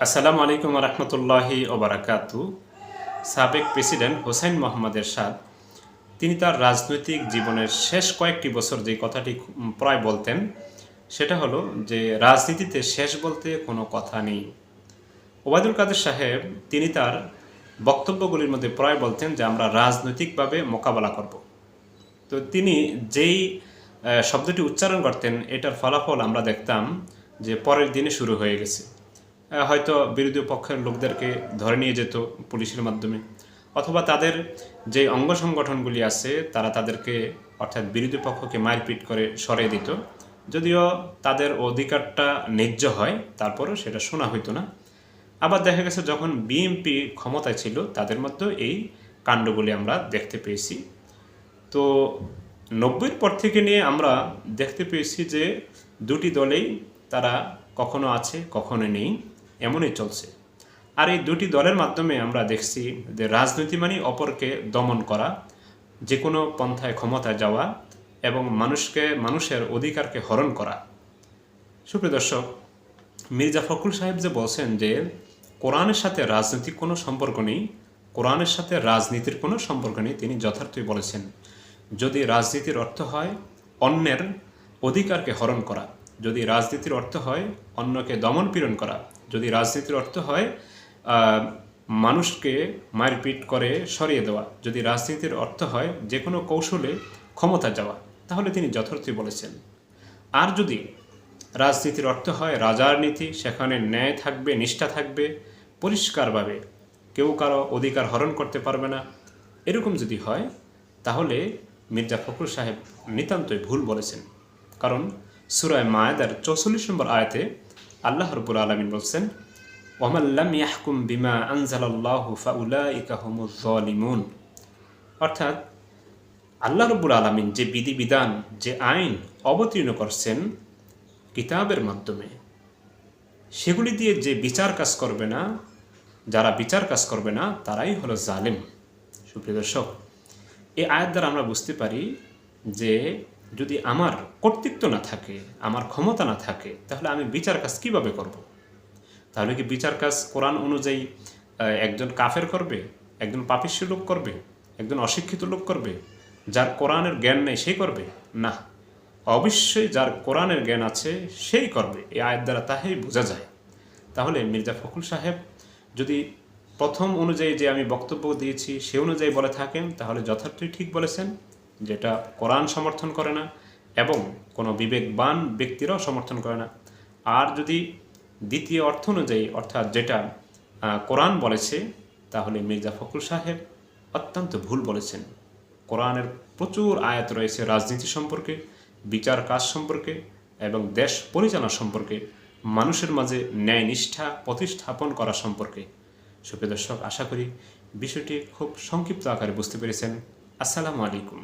আসসালামু আলাইকুম রহমতুল্লাহি ওবারাকাতু। সাবেক প্রেসিডেন্ট হোসেন মোহাম্মদ এরশাদ তিনি তার রাজনৈতিক জীবনের শেষ কয়েকটি বছর যে কথাটি প্রায় বলতেন সেটা হলো যে রাজনীতিতে শেষ বলতে কোনো কথা নেই। ওবায়দুল কাদের সাহেব তিনি তার বক্তব্যগুলির মধ্যে প্রায় বলতেন যে আমরা রাজনৈতিকভাবে মোকাবেলা করব। তো তিনি যেই শব্দটি উচ্চারণ করতেন এটার ফলাফল আমরা দেখতাম যে পরের দিনে শুরু হয়ে গেছে। হয়তো বিরোধী পক্ষের লোকদেরকে ধরে নিয়ে যেত পুলিশের মাধ্যমে, অথবা তাদের যে অঙ্গ সংগঠনগুলি আছে তারা তাদেরকে অর্থাৎ বিরোধী পক্ষকে মারপিট করে সরিয়ে দিত। যদিও তাদের অধিকারটা ন্যায্য হয় তারপরেও সেটা শোনা হইতো না। আবার দেখা গেছে যখন বিএনপি ক্ষমতায় ছিল তাদের মধ্যেও এই কাণ্ডগুলি আমরা দেখতে পেয়েছি। তো 90-এর পর থেকে নিয়ে আমরা দেখতে পেয়েছি যে দুটি দলেই তারা কখনো আছে কখনো নেই, এমনই চলছে। আর এই দুটি দলের মাধ্যমে আমরা দেখছি যে রাজনীতি মানে অপরকে দমন করা, যে কোনো পন্থায় ক্ষমতায় যাওয়া এবং মানুষের অধিকারকে হরণ করা। সুপ্রিয় দর্শক, মির্জা ফখরুল সাহেব যে বলছেন যে কোরআনের সাথে রাজনৈতিক কোনো সম্পর্ক নেই, কোরআনের সাথে রাজনীতির কোনো সম্পর্ক নেই, তিনি যথার্থই বলেছেন। যদি রাজনীতির অর্থ হয় অন্যের অধিকারকে হরণ করা, যদি রাজনীতির অর্থ হয় অন্যকে দমন পীড়ন করা, যদি রাজনীতির অর্থ হয় মানুষকে মারপিট করে সরিয়ে দেওয়া, যদি রাজনীতির অর্থ হয় যে কোনো কৌশলে ক্ষমতা যাওয়া, তাহলে তিনি যথার্থই বলেছেন। আর যদি রাজনীতির অর্থ হয় রাজার নীতি, সেখানে ন্যায় থাকবে, নিষ্ঠা থাকবে, পরিষ্কারভাবে কেউ কারো অধিকার হরণ করতে পারবে না, এরকম যদি হয় তাহলে মির্জা ফখরুল সাহেব নিতান্তই ভুল বলেছেন। কারণ সূরা মায়েদার 44 নম্বর আয়াতে আল্লাহ রাব্বুল আলামিন বলছেন, ওয়ামান লাম ইয়াহকুম বিমা আনজালাল্লাহু ফাউলাইকা হুমুজ জালিমুন। অর্থাৎ আল্লাহ রাব্বুল আলামিন যে বিধিবিধান, যে আইন অবতীর্ণ করছেন কিতাবের মাধ্যমে, সেগুলি দিয়ে যে বিচার কাজ করবে না, যারা বিচার কাজ করবে না তারাই হলো জালেম। সুপ্রিয় দর্শক, এই আয়াত দ্বারা আমরা বুঝতে পারি যে যদি আমার কর্তৃত্ব না থাকে, আমার ক্ষমতা না থাকে, তাহলে আমি বিচার কাজ কীভাবে করব? তাহলে কি বিচার কাজ কোরআন অনুযায়ী একজন কাফের করবে, একজন পাপিষ্ঠ লোক করবে, একজন অশিক্ষিত লোক করবে, যার কোরআনের জ্ঞান নেই সেই করবে? না, অবশ্যই যার কোরআনের জ্ঞান আছে সেই করবে। এই আয়াত দ্বারা তাই বোঝা যায়। তাহলে মির্জা ফখরুল সাহেব যদি প্রথম অনুযায়ী যে আমি বক্তব্য দিয়েছি সে অনুযায়ী বলে থাকেন তাহলে যথার্থই ঠিক বলেছেন, যেটা কোরআন সমর্থন করে না এবং কোনো বিবেকবান ব্যক্তিরাও সমর্থন করে না। আর যদি দ্বিতীয় অর্থ অনুযায়ী অর্থাৎ যেটা কোরআন বলেছে, তাহলে মির্জা ফখরুল সাহেব অত্যন্ত ভুল বলেছেন। কোরআনের প্রচুর আয়াত রয়েছে রাজনীতি সম্পর্কে, বিচার কাজ সম্পর্কে এবং দেশ পরিচালনা সম্পর্কে, মানুষের মাঝে ন্যায় নিষ্ঠা প্রতিস্থাপন করা সম্পর্কে। সুপ্রিয় দর্শক, আশা করি বিষয়টি খুব সংক্ষিপ্ত আকারে বুঝতে পেরেছেন। আসসালামু আলাইকুম।